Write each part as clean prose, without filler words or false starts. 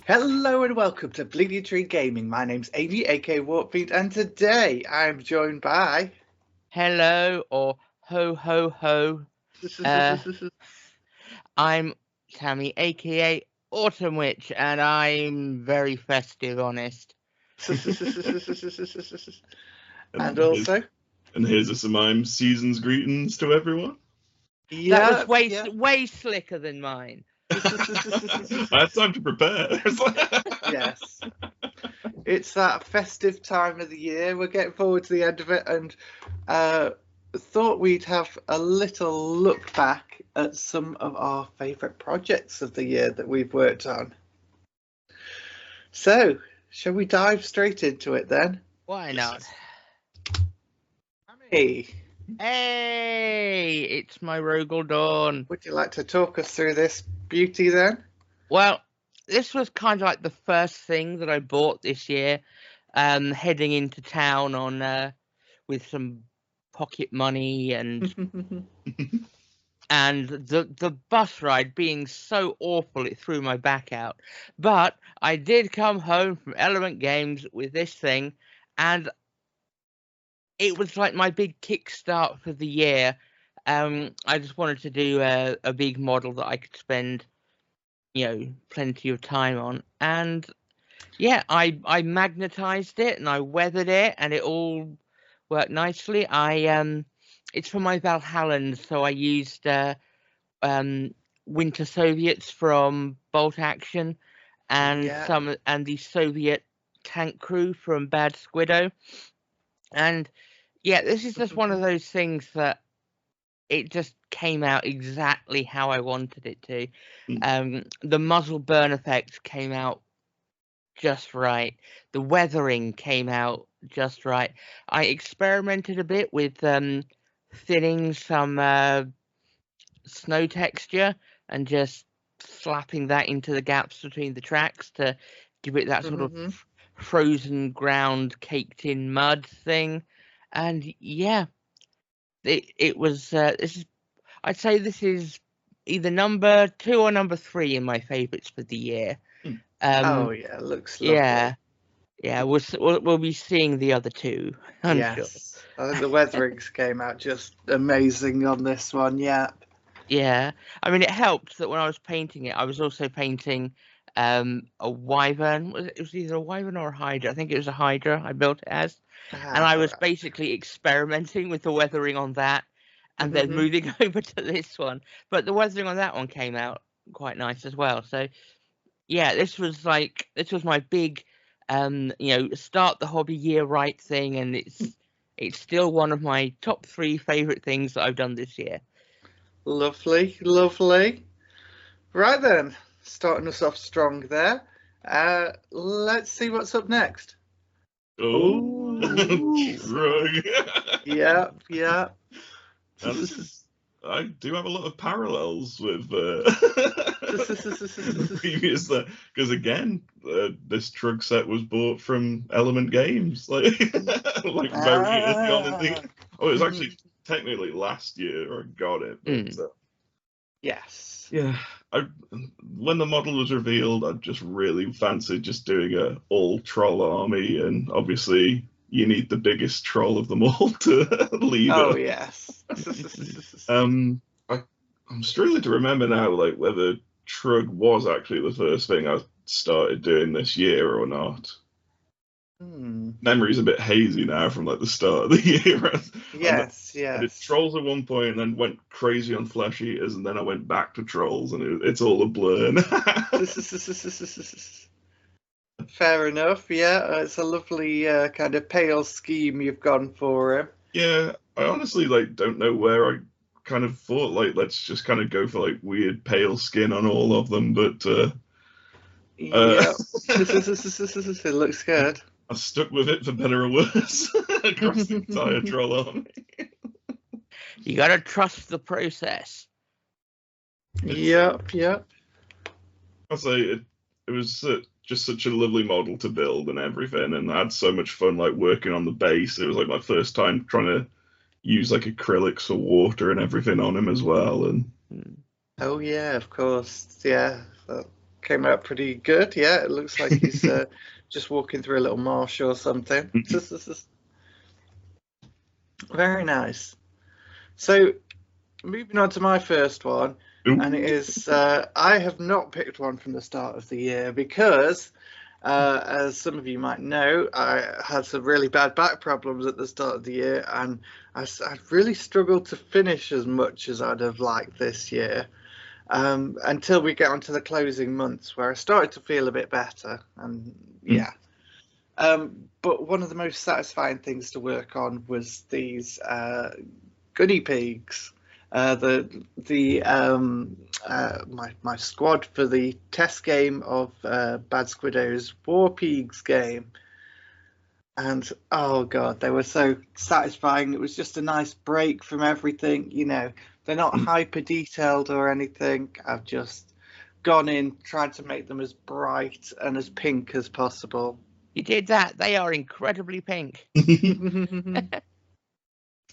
Hello and welcome to Bleeding Tree Gaming. My name's Amy, aka Warpfeed, and today I'm joined by... Hello or ho ho ho. I'm Tammy, aka Autumn Witch, and I'm very festive, honest. And also... And here's a Samime season's greetings to everyone. That was way slicker than mine. I had time to prepare. Yes. It's that festive time of the year. We're getting forward to the end of it, and thought we'd have a little look back at some of our favourite projects of the year that we've worked on. So, shall we dive straight into it then? Why not? Hey, it's my Rogel Dawn. would you like to talk us through this beauty then? Well, this was kind of like the first thing that I bought this year, heading into town on with some pocket money and and the bus ride being so awful it threw my back out. But I did come home from Element Games with this thing, and it was like my big kickstart for the year. I just wanted to do a big model that I could spend, plenty of time on. And yeah, I magnetized it and I weathered it, and it all worked nicely. It's for my Valhallans, so I used Winter Soviets from Bolt Action and the Soviet tank crew from Bad Squiddo. And yeah, this is just one of those things that it just came out exactly how I wanted it to. The muzzle burn effect came out just right. The weathering came out just right. I experimented a bit with thinning some snow texture and just slapping that into the gaps between the tracks to give it that sort of frozen ground caked in mud thing. And yeah, it was I'd say this is either number 2 or number 3 in my favorites for the year. Oh yeah, looks lovely. Yeah, we'll be seeing the other 2, I'm sure. I think the weatherings came out just amazing on this one. Yeah, I mean, it helped that when I was painting it, I was also painting a wyvern. It was either a wyvern or a hydra. I think it was a hydra I built it as. And I was basically experimenting with the weathering on that and then moving over to this one. But the weathering on that one came out quite nice as well. So yeah, this was my big start the hobby year right thing, and it's still one of my top 3 favorite things that I've done this year. Lovely. Right then, starting us off strong there. Let's see what's up next. Oh, Trug. Yeah. I do have a lot of parallels with previous, because again, this Trug set was bought from Element Games, like very early on in the. Oh, it was actually technically last year I got it, but yes. Yeah, when the model was revealed, I just really fancied just doing a all troll army, and obviously you need the biggest troll of them all to lead it. Oh yes. I'm struggling to remember now, like whether Trug was actually the first thing I started doing this year or not. Memory's a bit hazy now from like the start of the year. Yes. I did trolls at one point, and then went crazy on flesh eaters, and then I went back to trolls, and it's all a blur. Fair enough. Yeah, it's a lovely kind of pale scheme you've gone for. Yeah, I honestly don't know where I kind of thought let's just kind of go for weird pale skin on all of them, but yeah, it looks good. I stuck with it for better or worse across the entire troll army. You gotta trust the process. Yep. I'll say it was just such a lovely model to build and everything, and I had so much fun working on the base. It was my first time trying to use acrylics for water and everything on him as well. And oh yeah, of course, yeah. came out pretty good. Yeah, it looks like he's just walking through a little marsh or something. Very nice. So, moving on to my first one, and it is I have not picked one from the start of the year because, as some of you might know, I had some really bad back problems at the start of the year, and I really struggled to finish as much as I'd have liked this year. Until we get onto the closing months where I started to feel a bit better, and yeah. But one of the most satisfying things to work on was these guinea pigs. My squad for the test game of Bad Squiddo's War Pigs game. And oh god, they were so satisfying. It was just a nice break from everything, you know. They're not hyper detailed or anything. I've just gone in, tried to make them as bright and as pink as possible. You did that. They are incredibly pink.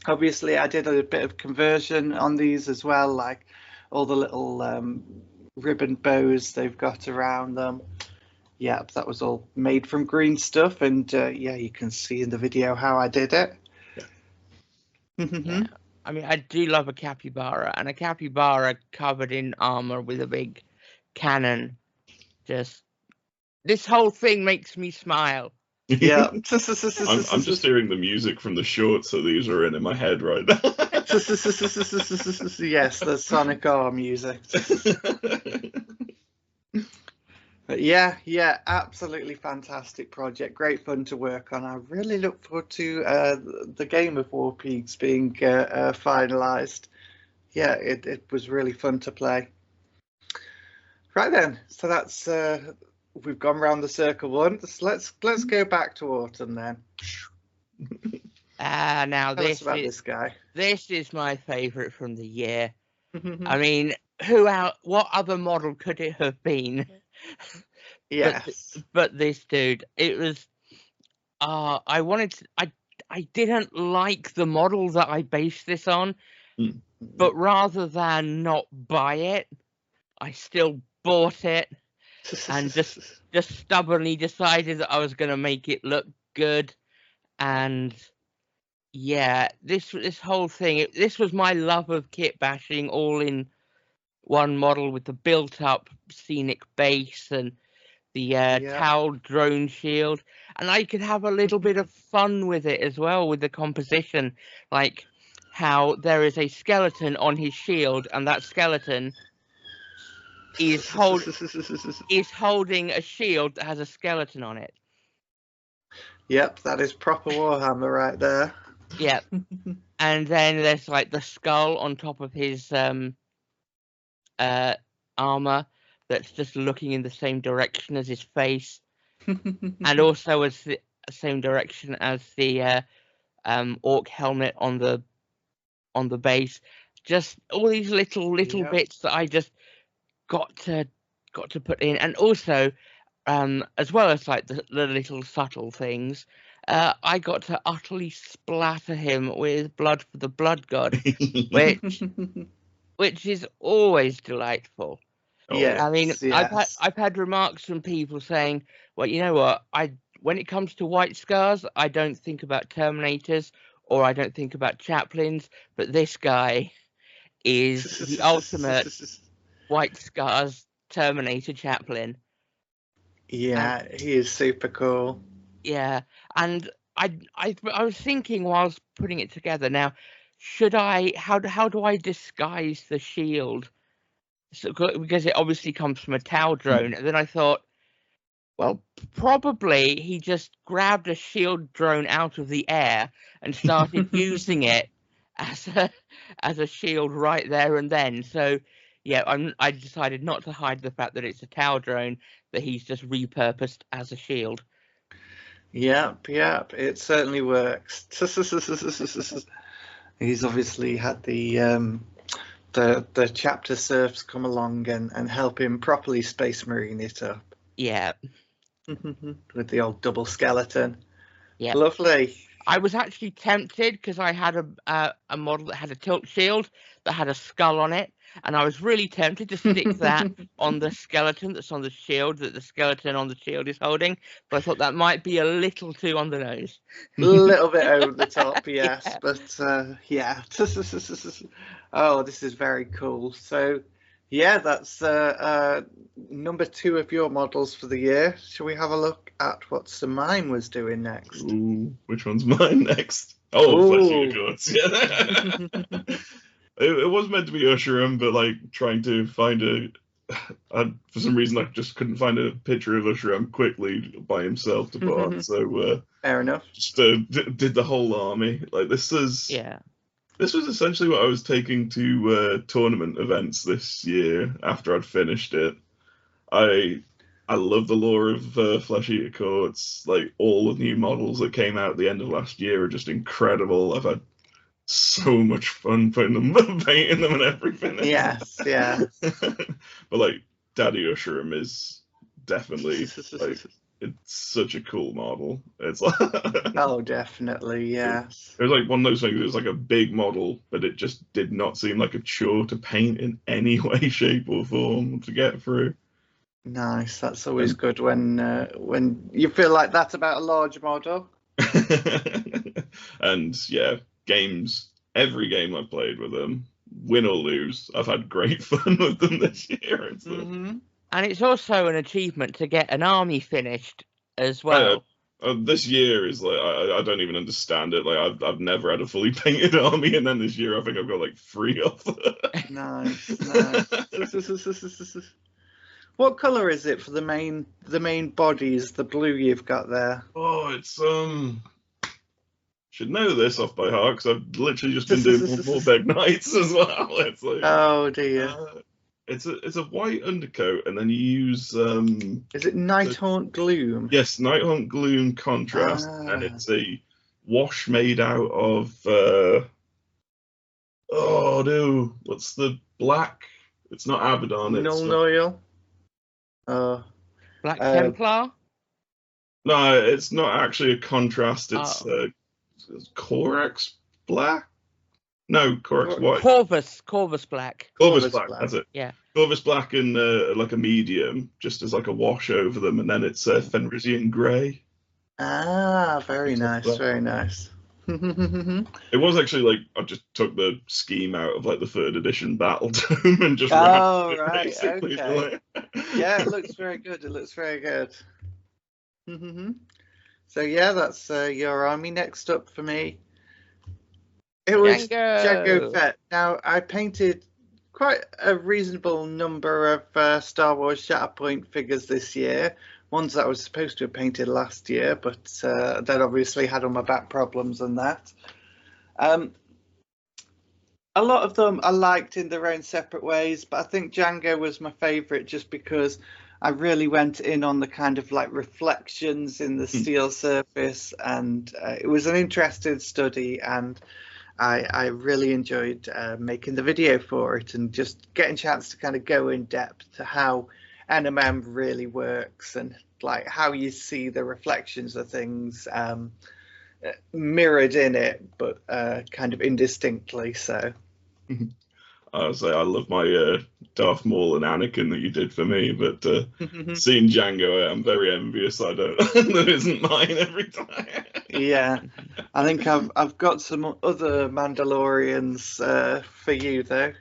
Obviously, I did a bit of conversion on these as well, like all the little ribbon bows they've got around them. Yeah, that was all made from green stuff, and yeah, you can see in the video how I did it. Yeah. I mean, I do love a capybara, and a capybara covered in armor with a big cannon. Just this whole thing makes me smile. Yeah. I'm just hearing the music from the shorts that these are in my head right now. Yes, the Sonic R music. But yeah, absolutely fantastic project. Great fun to work on. I really look forward to the game of War Pigs being finalised. Yeah, it was really fun to play. Right then, so that's we've gone round the circle once. Let's go back to autumn then. Now this guy. This is my favourite from the year. I mean, what other model could it have been? Yes. But this dude, it was. I didn't like the model that I based this on, but rather than not buy it, I still bought it and just stubbornly decided that I was going to make it look good. And yeah, this whole thing, this was my love of kit bashing all in one model with the built up scenic base and the Tau drone shield, and I could have a little bit of fun with it as well with the composition, like how there is a skeleton on his shield, and that skeleton is holding a shield that has a skeleton on it. Yep, that is proper Warhammer right there. Yep. And then there's like the skull on top of his armor that's just looking in the same direction as his face, and also as the same direction as the orc helmet on the base. Just all these little bits that I just got to put in, and also as well as like the little subtle things, I got to utterly splatter him with blood for the blood god, which is always delightful. Yeah, I mean, yes. I've had remarks from people saying, well, you know what, when it comes to white scars, I don't think about Terminators or I don't think about Chaplains, but this guy is the ultimate white scars Terminator Chaplain. Yeah, he is super cool. Yeah, and I was thinking while I was putting it together, now how do I disguise the shield? So, because it obviously comes from a Tau drone, and then I thought, well, probably he just grabbed a shield drone out of the air and started using it as a shield right there and then. So yeah, I decided not to hide the fact that it's a Tau drone that he's just repurposed as a shield. Yep, it certainly works. He's obviously had the chapter serfs come along and help him properly Space Marine it up. Yeah. With the old double skeleton. Yeah. Lovely. I was actually tempted because I had a model that had a tilt shield that had a skull on it, and I was really tempted to stick that on the skeleton that's on the shield that the skeleton on the shield is holding, but I thought that might be a little too on the nose. A little bit over the top, yes, Yeah. but yeah. Oh, this is very cool. So, yeah, that's number 2 of your models for the year. Shall we have a look at what Sir Mine was doing next? Ooh, which one's mine next? Oh, Fleshy Accords. Yeah. It was meant to be Usherum, but like trying to find for some reason I just couldn't find a picture of Usherum quickly by himself to put on. So fair enough. Just did the whole army. Like this was essentially what I was taking to tournament events this year after I'd finished it. I love the lore of Flesh Eater Courts. Like all the new models that came out at the end of last year are just incredible. I've had so much fun putting them, painting them, and everything. Yes, yeah. But like Daddy Usherum is definitely like it's such a cool model. It's like oh, definitely, yes. It was like one of those things. It was like a big model, but it just did not seem like a chore to paint in any way, shape, or form to get through. Nice. That's always good when you feel like that's about a large model. And yeah, every game I've played with them, win or lose, I've had great fun with them this year. And it's also an achievement to get an army finished as well. This year is like I don't even understand it. Like I've never had a fully painted army, and then this year I think I've got like 3 of them. Nice. What color is it for the main bodies? The blue you've got there. Oh, it's should know this off by heart because I've literally just been doing Warbeck Knights as well. It's like, oh dear. It's a white undercoat, and then you use is it Nighthaunt Gloom? Yes, Nighthaunt Gloom contrast, and it's a wash made out of oh no, what's the black? It's not Abaddon. It's Null Black Templar. No, it's not actually a contrast. It's Corax black. No, Corax white. Corvus black. Corvus black. That's it. Yeah. Corvus black and like a medium, just as like a wash over them, and then it's Fenrisian grey. Ah, very nice, very nice. It was actually like I just took the scheme out of like the 3rd edition Battle Tome and just right, okay. Yeah, it looks very good. It looks very good. So yeah, that's your army. Next up for me, it was Jango Fett. Now I painted quite a reasonable number of Star Wars Shatterpoint figures this year. Ones that I was supposed to have painted last year, but that obviously had all my back problems and that. A lot of them I liked in their own separate ways, but I think Jango was my favourite just because I really went in on the kind of like reflections in the steel surface, and it was an interesting study, and I really enjoyed making the video for it and just getting a chance to kind of go in depth to how NMM really works and like how you see the reflections of things mirrored in it, but kind of indistinctly. So I would say I love my Darth Maul and Anakin that you did for me, but seeing Jango, I'm very envious. I don't that isn't mine every time. Yeah, I think I've got some other Mandalorians for you though.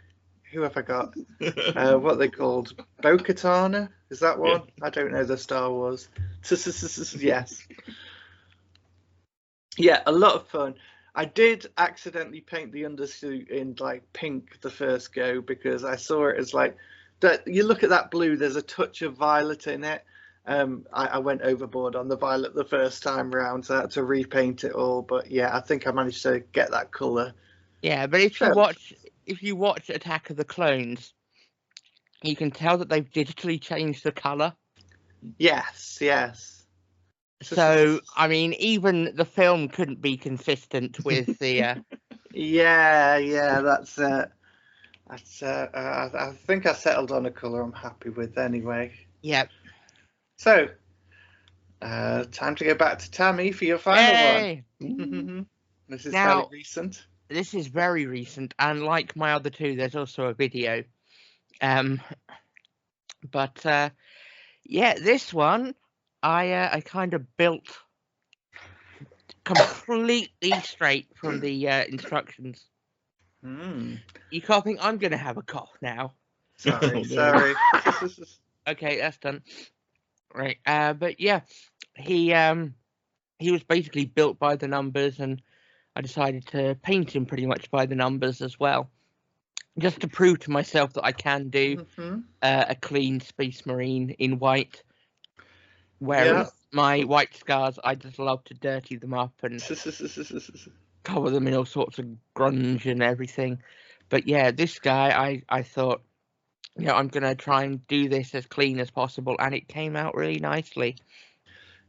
Who have I got? What are they called? Bo-Katana? Is that one? Yeah. I don't know the Star Wars. Yes. Yeah, a lot of fun. I did accidentally paint the undersuit in like pink the first go because I saw it as like that. You look at that blue, there's a touch of violet in it. I went overboard on the violet the first time round, so I had to repaint it all. But yeah, I think I managed to get that colour. Yeah, but if you watch Attack of the Clones, you can tell that they've digitally changed the colour. Yes. So, I mean, even the film couldn't be consistent with the... Yeah, that's it. I think I settled on a colour I'm happy with anyway. Yeah. So, Time to go back to Tammy for your final one. This is fairly recent. This is very recent, and like my other two, there's also a video. But yeah, this one I kind of built completely straight from the instructions. You can't think I'm gonna have a cough now. Sorry. Okay, that's done. Right, but yeah, he was basically built by the numbers, and I decided to paint him pretty much by the numbers as well, just to prove to myself that I can do a clean Space Marine in white. Whereas my white scars, I just love to dirty them up and cover them in all sorts of grunge and everything. But yeah, this guy, I thought, you know, I'm going to try and do this as clean as possible, and it came out really nicely.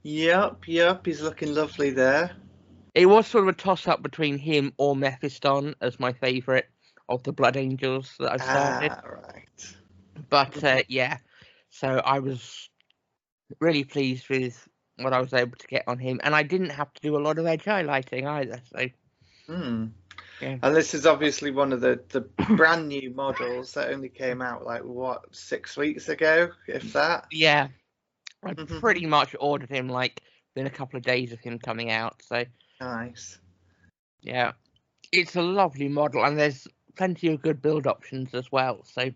Yep, he's looking lovely there. It was sort of a toss-up between him or Mephiston as my favourite of the Blood Angels that I've started. Right. But yeah, so I was really pleased with what I was able to get on him, and I didn't have to do a lot of edge highlighting either. So, yeah. And this is obviously one of the brand new models that only came out like 6 weeks ago, if that. Yeah, I pretty much ordered him like within a couple of days of him coming out. So nice. Yeah, it's a lovely model, and there's plenty of good build options as well. So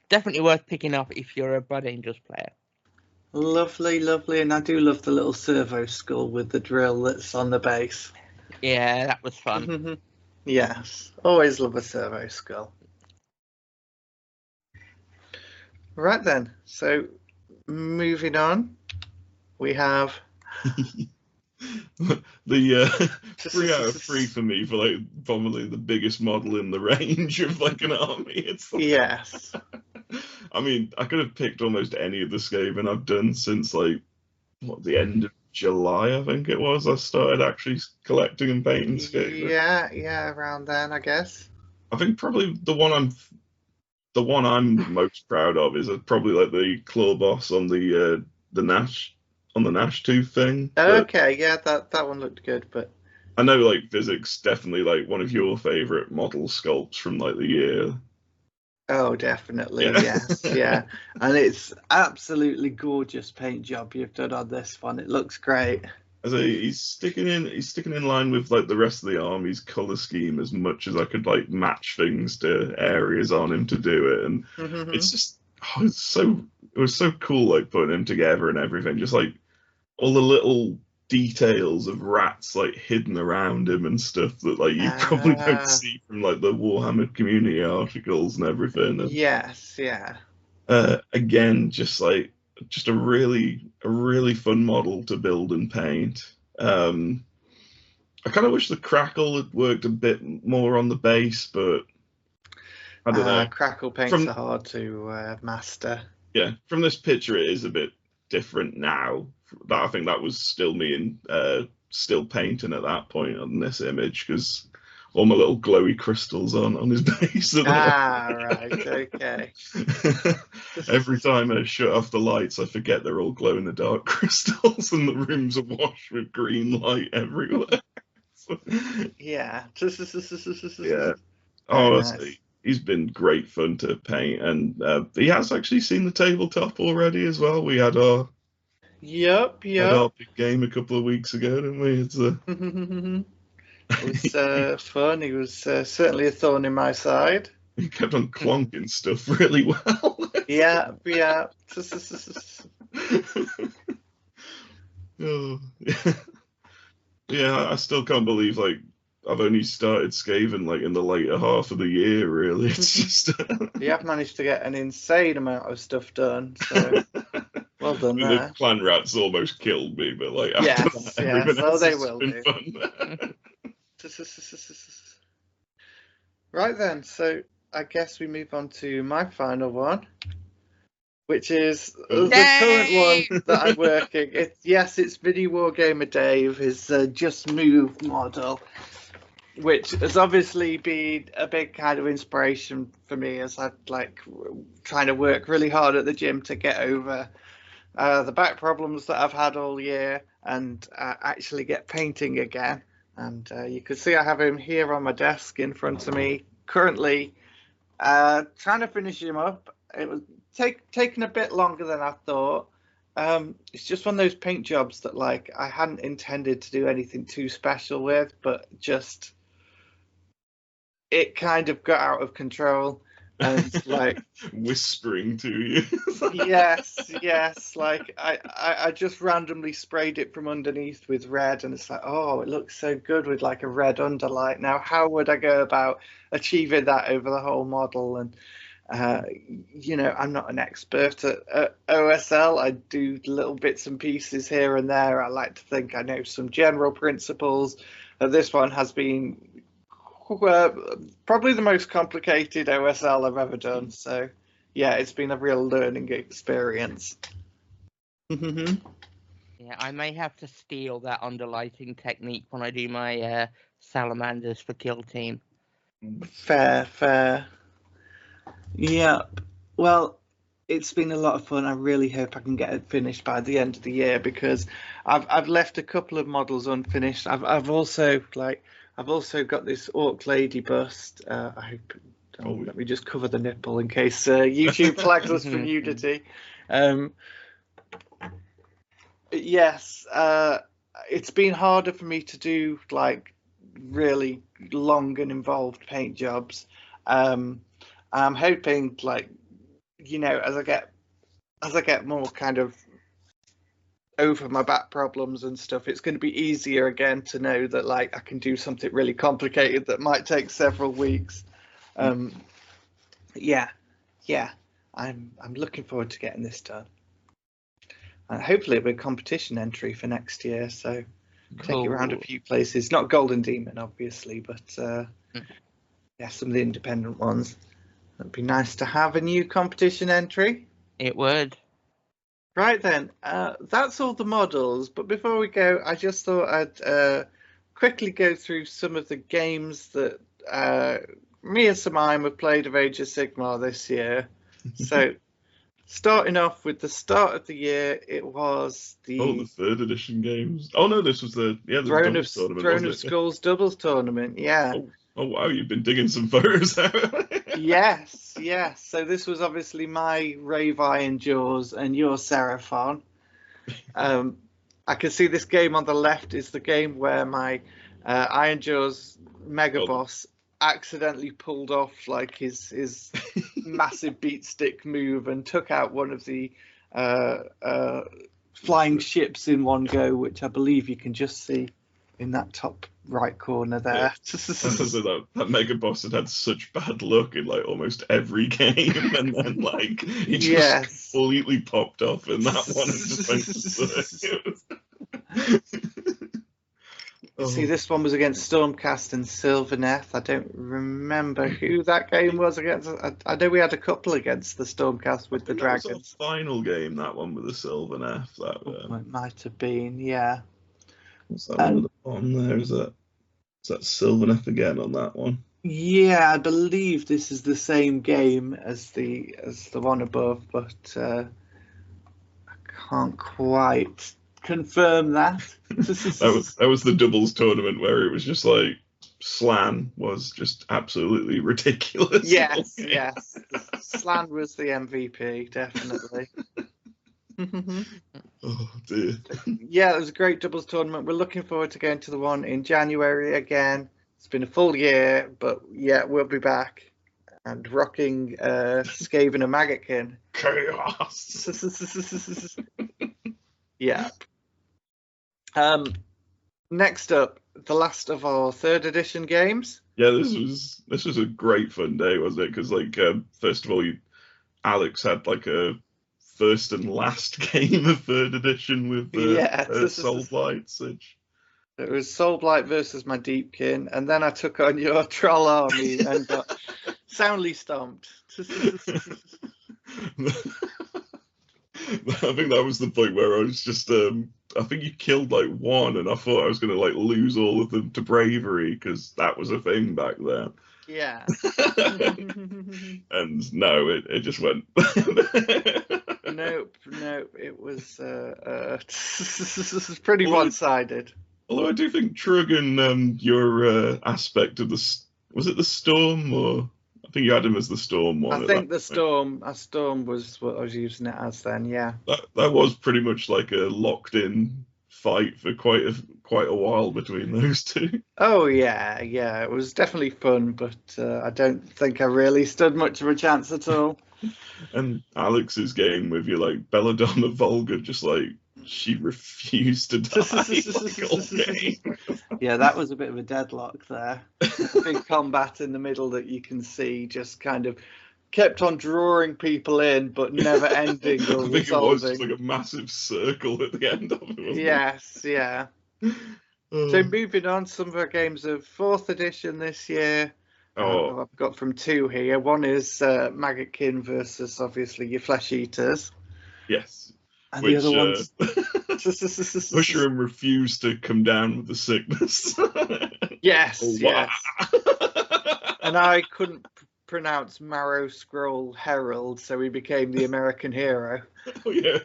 definitely worth picking up if you're a Blood Angels player. Lovely, and I do love the little servo skull with the drill that's on the base. Yeah, that was fun. Yes, always love a servo skull. Right then, so moving on, we have the 3 out of 3 for me for like probably the biggest model in the range of like an army. It's like, yes. I mean, I could have picked almost any of the Skaven I've done since like the end of July, I think it was. I started actually collecting and painting Skaven. Yeah, around then, I guess. I think probably the one I'm most proud of is probably like the claw boss on the Nash tooth thing. Okay, yeah, that one looked good, but I know like physics definitely like one of your favorite model sculpts from like the year. Oh, definitely, yes, yeah, and it's absolutely gorgeous paint job you've done on this one. It looks great. As he's sticking in line with like the rest of the army's color scheme as much as I could like match things to areas on him to do it, and it's just it was so cool like putting him together and everything, just like all the little details of rats like hidden around him and stuff that like you probably don't see from like the Warhammer community articles and everything. And, yes, yeah. Again, just a really fun model to build and paint. I kind of wish the crackle had worked a bit more on the base, but I don't know. Crackle paints are hard to master. Yeah, from this picture it is a bit different now. I think that was still me and still painting at that point on this image, because all my little glowy crystals on his base. Right, okay. Every time I shut off the lights, I forget they're all glow in the dark crystals, and the room's awash with green light everywhere. Yeah. Yeah. Oh, nice. He's been great fun to paint, and he has actually seen the tabletop already as well. We had our big game a couple of weeks ago, didn't we? It was fun. He was certainly a thorn in my side. He kept on clonking stuff really well. Yeah. Oh, yeah, I still can't believe like I've only started Skaven like in the later half of the year. Really, it's just you have managed to get an insane amount of stuff done. So well done there. The clan rats almost killed me, but like yes, they will do. Right then, so I guess we move on to my final one, which is the current one that I'm working. It's Mini Wargamer Dave, his Just Move model, which has obviously been a big kind of inspiration for me as I've like trying to work really hard at the gym to get over the back problems that I've had all year and actually get painting again. And you can see I have him here on my desk in front of me currently, trying to finish him up. It was taking a bit longer than I thought. It's just one of those paint jobs that like I hadn't intended to do anything too special with, but just it kind of got out of control. And like whispering to you. yes, like I just randomly sprayed it from underneath with red, and it's like, oh, it looks so good with like a red underlight. Now how would I go about achieving that over the whole model? And I'm not an expert at OSL. I do little bits and pieces here and there. I like to think I know some general principles. This one has been probably the most complicated OSL I've ever done. So, yeah, it's been a real learning experience. Yeah, I may have to steal that underlighting technique when I do my salamanders for Kill Team. Fair. Yep. Well, it's been a lot of fun. I really hope I can get it finished by the end of the year, because I've left a couple of models unfinished. I've also got this Orc Lady bust. I hope. Let me just cover the nipple in case YouTube flags us for nudity. Yes, it's been harder for me to do like really long and involved paint jobs. I'm hoping, like, as I get more kind of over my back problems and stuff, it's going to be easier again to know that like I can do something really complicated that might take several weeks. Yeah, I'm looking forward to getting this done. And hopefully it'll be a competition entry for next year, so take it around a few places. Not Golden Demon, obviously, but yeah, some of the independent ones. It'd be nice to have a new competition entry. It would. Right then, that's all the models. But before we go, I just thought I'd quickly go through some of the games that me and Samaim have played of Age of Sigmar this year. So, starting off with the start of the year, it was the the third edition games. Oh no, this was the Throne of Skulls doubles tournament. Yeah. Oh wow, you've been digging some photos out. Yes. So this was obviously my Rave Iron Jaws and your Seraphon. I can see this game on the left is the game where my Iron Jaws Mega Boss accidentally pulled off like his massive beat stick move and took out one of the flying ships in one go, which I believe you can just see in that top right corner there. Yeah. that Mega Boss had such bad luck in like almost every game, and then like he just completely popped off in that one and just went to See, this one was against Stormcast and Sylvaneth. I don't remember who that game was against. I know we had a couple against the Stormcast with the dragons. That was our final game, that one with the Sylvaneth. It might have been, yeah. What's that one at the bottom there? Is that Sylvaneth again on that one? Yeah, I believe this is the same game as the one above, but I can't quite confirm that. that was the doubles tournament where it was just like Slan was just absolutely ridiculous. Yes. Slan was the MVP, definitely. Oh dear. Yeah, it was a great doubles tournament. We're looking forward to going to the one in January again. It's been a full year, but yeah, we'll be back and rocking Skaven and Maggotkin. Chaos. Yeah. Next up, the last of our third edition games. Yeah, this was a great fun day, wasn't it? Because like first of all, Alex had like a first and last game of third edition with Soulblight. It was Soulblight versus my Deepkin, and then I took on your Troll army and got soundly stomped. I think that was the point where I was just I think you killed like one, and I thought I was going to like lose all of them to bravery, because that was a thing back then. Yeah. And no, it just went. Nope. It was pretty one-sided. Although I do think Trug and your aspect of was it the storm, or I think you had him as the storm one. I think the storm was what I was using it as then. Yeah. That was pretty much like a locked-in fight for quite a while between those two. Oh yeah, it was definitely fun, but I don't think I really stood much of a chance at all. And Alex's game with you, like Belladonna Volga, just like she refused to die like all game. Yeah, that was a bit of a deadlock there. A big combat in the middle that you can see just kind of kept on drawing people in, but never ending or I think resolving. it was just like a massive circle at the end of it. Yes, yeah. So moving on, some of our games of 4th edition this year. I've got from 2 here. One is Maggotkin versus obviously your Flesh Eaters. Yes. And the other one's Mushroom refused to come down with the sickness. Yes. And I couldn't pronounce Marrow Scroll Herald, so he became the American hero. Oh yeah.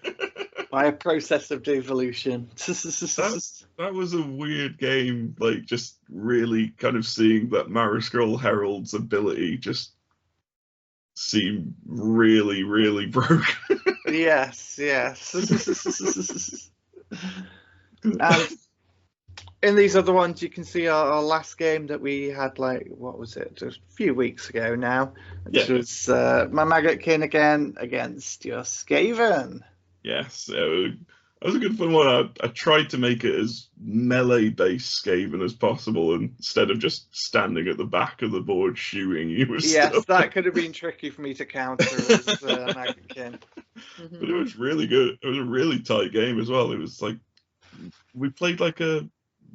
By a process of devolution. That was a weird game, like just really kind of seeing that Marrow Scroll Herald's ability just seemed really, really broken. Yes. And in these other ones, you can see our last game that we had, like, what was it? Just a few weeks ago now. Which was my Maggotkin again against your Skaven. Yes, that was a good fun one. I tried to make it as melee-based Skaven as possible instead of just standing at the back of the board shooting you with stuff. That could have been tricky for me to counter as Maggotkin. But it was really good. It was a really tight game as well. It was like we played like a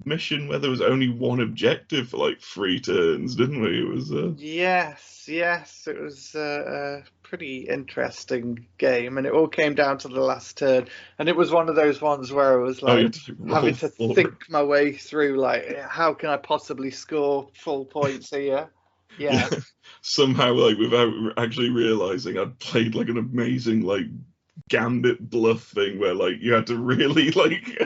mission where there was only one objective for like 3 turns, didn't we? It was yes, it was a pretty interesting game, and it all came down to the last turn, and it was one of those ones where I was like having to think my way through, like, how can I possibly score full points here? Yeah. Somehow, like, without actually realizing I'd played like an amazing like gambit bluff thing where like you had to really like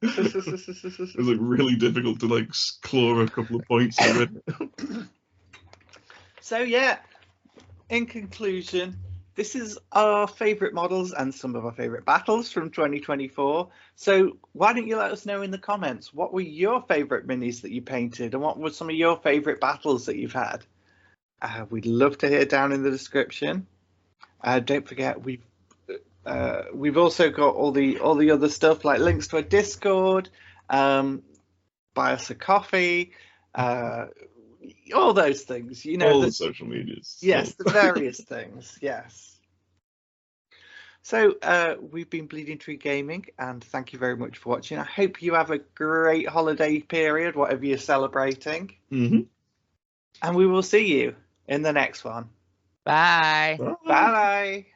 it was like really difficult to like claw a couple of points to win. So yeah, in conclusion, this is our favourite models and some of our favourite battles from 2024. So why don't you let us know in the comments, what were your favourite minis that you painted, and what were some of your favourite battles that you've had? We'd love to hear down in the description. Don't forget, we've also got all the other stuff, like links to a Discord, buy us a coffee, all those things, you know, all the social medias. Yes, the various things. Yes. So we've been Bleeding Tree Gaming, and thank you very much for watching. I hope you have a great holiday period, whatever you're celebrating. And we will see you in the next one. Bye. Bye.